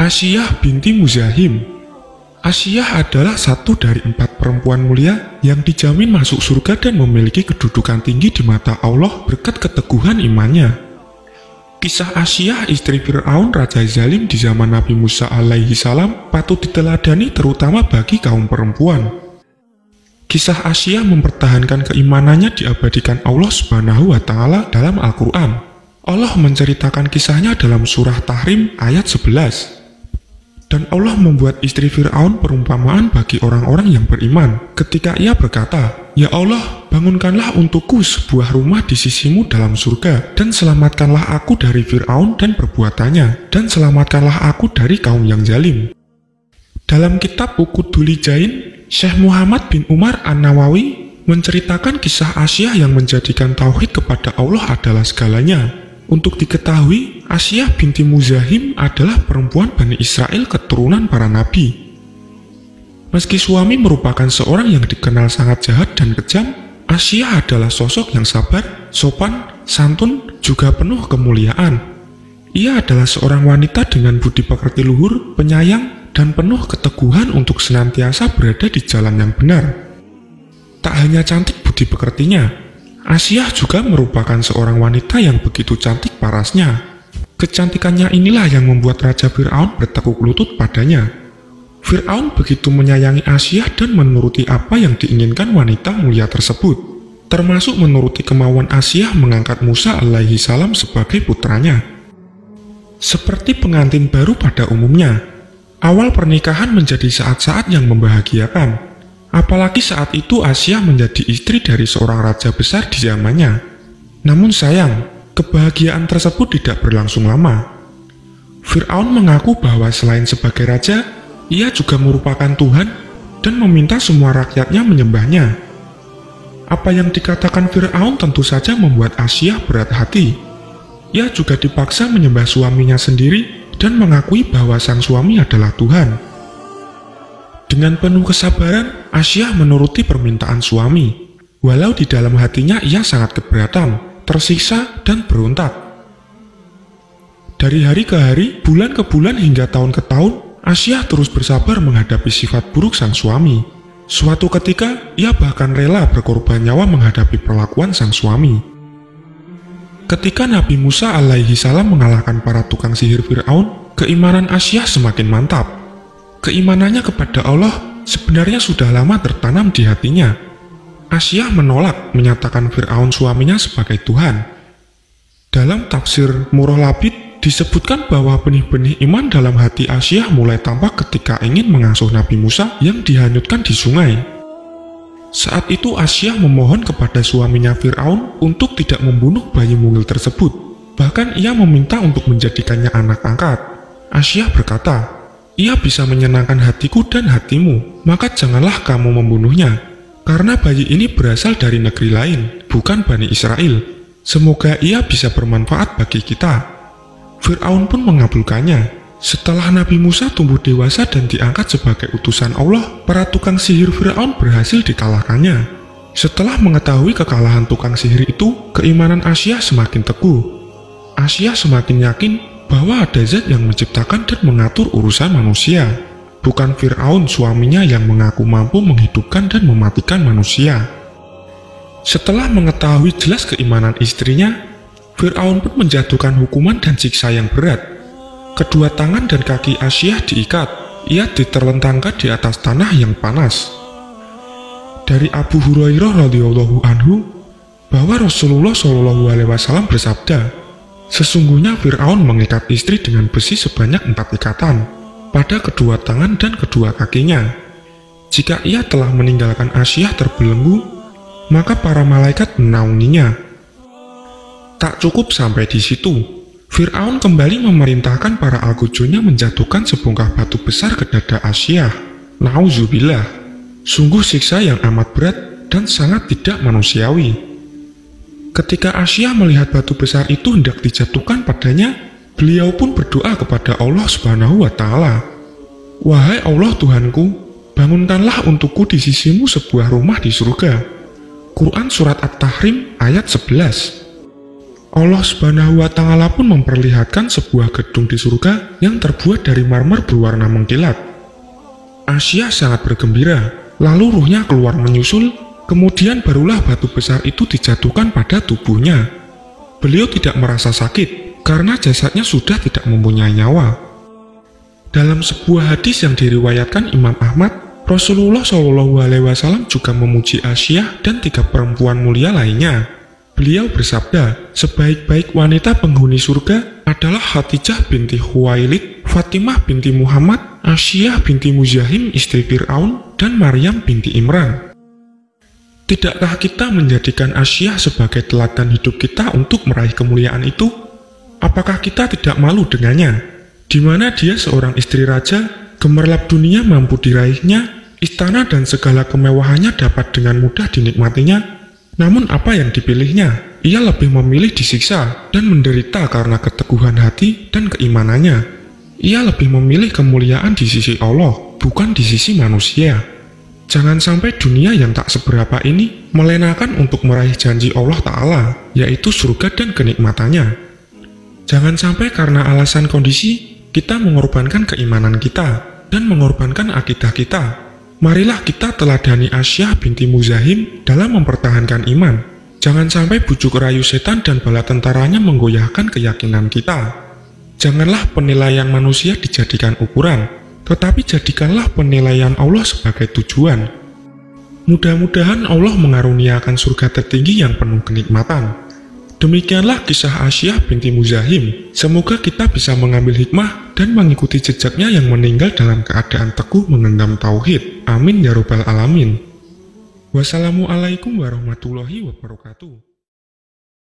Asiyah binti Muzahim. Asiyah adalah satu dari 4 perempuan mulia yang dijamin masuk surga dan memiliki kedudukan tinggi di mata Allah berkat keteguhan imannya. Kisah Asiyah istri Fir'aun Raja Zalim di zaman Nabi Musa alaihi salam patut diteladani terutama bagi kaum perempuan. Kisah Asiyah mempertahankan keimanannya diabadikan Allah Subhanahu wa Ta'ala dalam Al-Quran. Allah menceritakan kisahnya dalam surah Tahrim ayat 11. Dan Allah membuat istri Fir'aun perumpamaan bagi orang-orang yang beriman ketika ia berkata, "Ya Allah, bangunkanlah untukku sebuah rumah di sisimu dalam surga, dan selamatkanlah aku dari Fir'aun dan perbuatannya, dan selamatkanlah aku dari kaum yang zalim." Dalam kitab Uqudul Jain, Syekh Muhammad bin Umar An-Nawawi menceritakan kisah Asiyah yang menjadikan tauhid kepada Allah adalah segalanya. Untuk diketahui, Asiyah binti Muzahim adalah perempuan Bani Israel keturunan para nabi. Meski suami merupakan seorang yang dikenal sangat jahat dan kejam, Asiyah adalah sosok yang sabar, sopan, santun, juga penuh kemuliaan. Ia adalah seorang wanita dengan budi pekerti luhur, penyayang, dan penuh keteguhan untuk senantiasa berada di jalan yang benar. Tak hanya cantik budi pekertinya, Asiyah juga merupakan seorang wanita yang begitu cantik parasnya. Kecantikannya inilah yang membuat Raja Fir'aun bertekuk lutut padanya. Fir'aun begitu menyayangi Asiyah dan menuruti apa yang diinginkan wanita mulia tersebut, termasuk menuruti kemauan Asiyah mengangkat Musa alaihi salam sebagai putranya. Seperti pengantin baru pada umumnya, awal pernikahan menjadi saat-saat yang membahagiakan. Apalagi saat itu Asiyah menjadi istri dari seorang raja besar di zamannya. Namun sayang, kebahagiaan tersebut tidak berlangsung lama. Fir'aun mengaku bahwa selain sebagai raja, ia juga merupakan Tuhan dan meminta semua rakyatnya menyembahnya. Apa yang dikatakan Fir'aun tentu saja membuat Asiyah berat hati. Ia juga dipaksa menyembah suaminya sendiri dan mengakui bahwa sang suami adalah Tuhan. Dengan penuh kesabaran, Asiyah menuruti permintaan suami, walau di dalam hatinya ia sangat keberatan, tersiksa, dan berontak. Dari hari ke hari, bulan ke bulan, hingga tahun ke tahun, Asiyah terus bersabar menghadapi sifat buruk sang suami. Suatu ketika, ia bahkan rela berkorban nyawa menghadapi perlakuan sang suami. Ketika Nabi Musa alaihi salam mengalahkan para tukang sihir Fir'aun, keimanan Asiyah semakin mantap. Keimanannya kepada Allah sebenarnya sudah lama tertanam di hatinya. Asiyah menolak menyatakan Fir'aun suaminya sebagai Tuhan. Dalam tafsir Murrah Labid disebutkan bahwa benih-benih iman dalam hati Asiyah mulai tampak ketika ingin mengasuh Nabi Musa yang dihanyutkan di sungai. Saat itu Asiyah memohon kepada suaminya Fir'aun untuk tidak membunuh bayi mungil tersebut. Bahkan ia meminta untuk menjadikannya anak angkat. Asiyah berkata, "Ia bisa menyenangkan hatiku dan hatimu, maka janganlah kamu membunuhnya, karena bayi ini berasal dari negeri lain, bukan Bani Israel. Semoga ia bisa bermanfaat bagi kita." Fir'aun pun mengabulkannya. Setelah Nabi Musa tumbuh dewasa dan diangkat sebagai utusan Allah, para tukang sihir Fir'aun berhasil dikalahkannya. Setelah mengetahui kekalahan tukang sihir itu, keimanan Asiyah semakin teguh. Asiyah semakin yakin bahwa ada zat yang menciptakan dan mengatur urusan manusia, bukan Fir'aun suaminya yang mengaku mampu menghidupkan dan mematikan manusia. Setelah mengetahui jelas keimanan istrinya, Fir'aun pun menjatuhkan hukuman dan siksa yang berat. Kedua tangan dan kaki Asiyah diikat, ia diterlentangkan di atas tanah yang panas. Dari Abu Hurairah radhiyallahu anhu bahwa Rasulullah SAW bersabda, "Sesungguhnya Fir'aun mengikat istri dengan besi sebanyak 4 ikatan pada kedua tangan dan kedua kakinya. Jika ia telah meninggalkan Asiyah terbelenggu, maka para malaikat menaunginya." Tak cukup sampai di situ, Fir'aun kembali memerintahkan para algojonya menjatuhkan sebongkah batu besar ke dada Asiyah. Nauzubillah, sungguh siksa yang amat berat dan sangat tidak manusiawi. Ketika Asiyah melihat batu besar itu hendak dijatuhkan padanya, beliau pun berdoa kepada Allah Subhanahu wa Ta'ala, "Wahai Allah Tuhanku, bangunkanlah untukku di sisimu sebuah rumah di surga." Quran Surat At-Tahrim ayat 11. Allah Subhanahu wa Ta'ala pun memperlihatkan sebuah gedung di surga yang terbuat dari marmer berwarna mengkilat. Asyah sangat bergembira, lalu ruhnya keluar menyusul, kemudian barulah batu besar itu dijatuhkan pada tubuhnya. Beliau tidak merasa sakit, karena jasadnya sudah tidak mempunyai nyawa. Dalam sebuah hadis yang diriwayatkan Imam Ahmad, Rasulullah SAW juga memuji Asyah dan 3 perempuan mulia lainnya. Beliau bersabda, sebaik-baik wanita penghuni surga adalah Khadijah binti Khuwailid, Fatimah binti Muhammad, Asyah binti Muzahim istri Fir'aun, dan Maryam binti Imran. Tidakkah kita menjadikan Asyah sebagai teladan hidup kita untuk meraih kemuliaan itu? Apakah kita tidak malu dengannya? Di mana dia seorang istri raja, gemerlap dunia mampu diraihnya, istana dan segala kemewahannya dapat dengan mudah dinikmatinya. Namun apa yang dipilihnya? Ia lebih memilih disiksa dan menderita karena keteguhan hati dan keimanannya. Ia lebih memilih kemuliaan di sisi Allah, bukan di sisi manusia. Jangan sampai dunia yang tak seberapa ini melenakan untuk meraih janji Allah Ta'ala, yaitu surga dan kenikmatannya. Jangan sampai karena alasan kondisi, kita mengorbankan keimanan kita dan mengorbankan akidah kita. Marilah kita teladani Asyah binti Muzahim dalam mempertahankan iman. Jangan sampai bujuk rayu setan dan bala tentaranya menggoyahkan keyakinan kita. Janganlah penilaian manusia dijadikan ukuran, tetapi jadikanlah penilaian Allah sebagai tujuan. Mudah-mudahan Allah mengaruniakan surga tertinggi yang penuh kenikmatan. Demikianlah kisah Asyah binti Muzahim. Semoga kita bisa mengambil hikmah dan mengikuti jejaknya yang meninggal dalam keadaan teguh menggenggam tauhid. Amin ya robbal alamin. Wassalamualaikum warahmatullahi wabarakatuh.